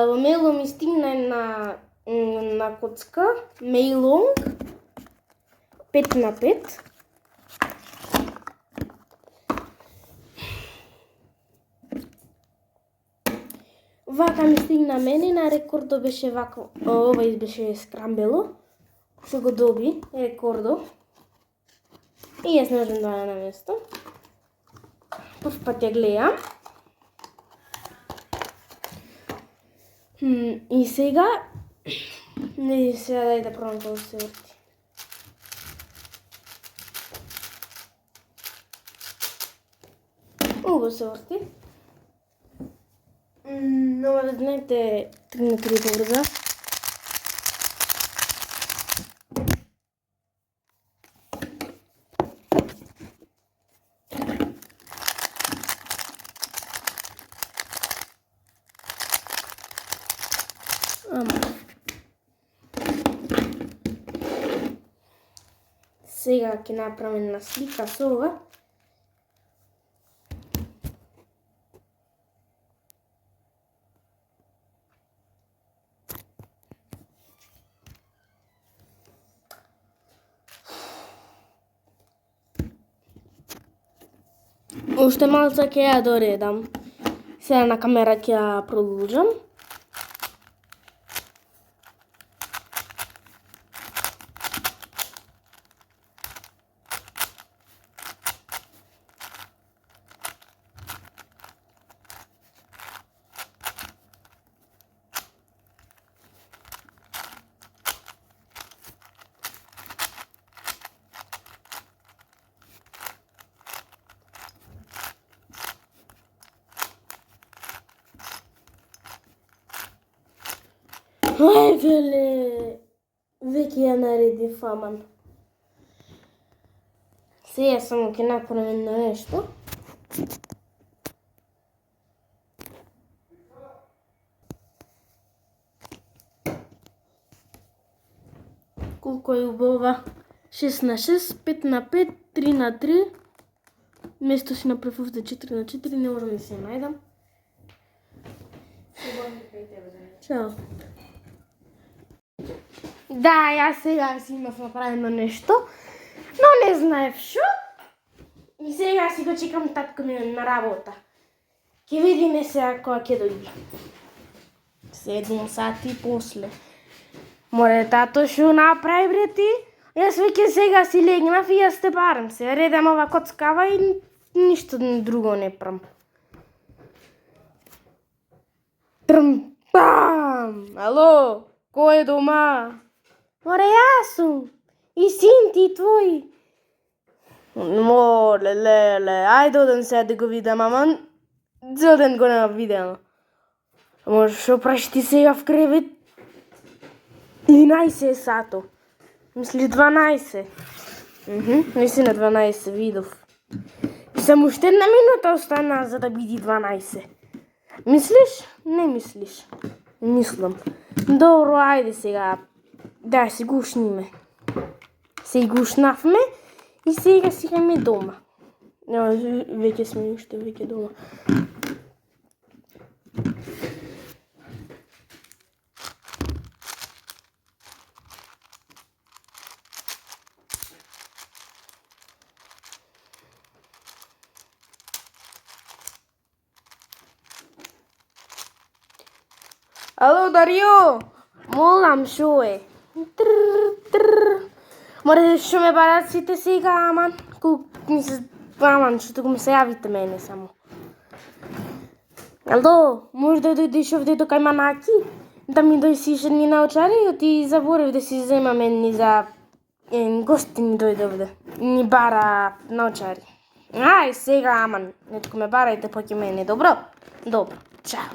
Во мейло ми стигна на коцка Мейлонг 5x5. Вака ми стигна мене, на рекордо беше вака, ова беше скрамбело, што го доби рекордо. И јас можам да ја на место. Прв пат ја гледам. И сега, не сега дај да пробам како се врти. Убаво се врти. Но да знаете 3x3 побрза. Сега ќе направим една слика со ова. Уште малце ќе ја доредам. Сега на камера ќе ја продолжам. Ај, веле, веќе ја нареди фаман. Сега само ќе направим нешто. Колко е убава? 6x6, 5x5, 3x3. Место си направив овде 4x4, не можам да се најдам. Чао. Да, јас сега си имав направено нешто, но не знаев шо. И сега си го чекам татко ми на работа. Ќе видиме сега кога ќе дојде. 7 сати после. Море, тато, шо направи, бре ти? Јас веќе сега си легнав и јас те барам се. Редам ова коцкава и ништо друго не прам. Трм-пам! Ало, кој е дома? Море, јас сум. И син ти твој. Моле, леле, ајде одам сега да го видам, ама цел ден го нема видено. Може шо праш ти сега в кревет? 11 е сато. Мисли 12. Мисли на 12 видов. Само уште една минута остана за да биде 12. Мислиш? Не мислиш. Мислам. Добро, ајде сега. Да, се гушниме. Се гушнавме и сега сиреме дома. Веќе сме уште веќе дома. Ало, Дарио! Молам, шо е? Море, шо ме барат сите сега, аман? Аман, што го ми се јавите мене само. Ало, може да дојдеш овде до кај Манаки? Да ми дојсиш едни научари, ти заборев да си земаме ни за гости ни дојде овде. Ни бара научари. Ај, сега, аман, нетко ме барајте поќе мене, добро? Добро, чао.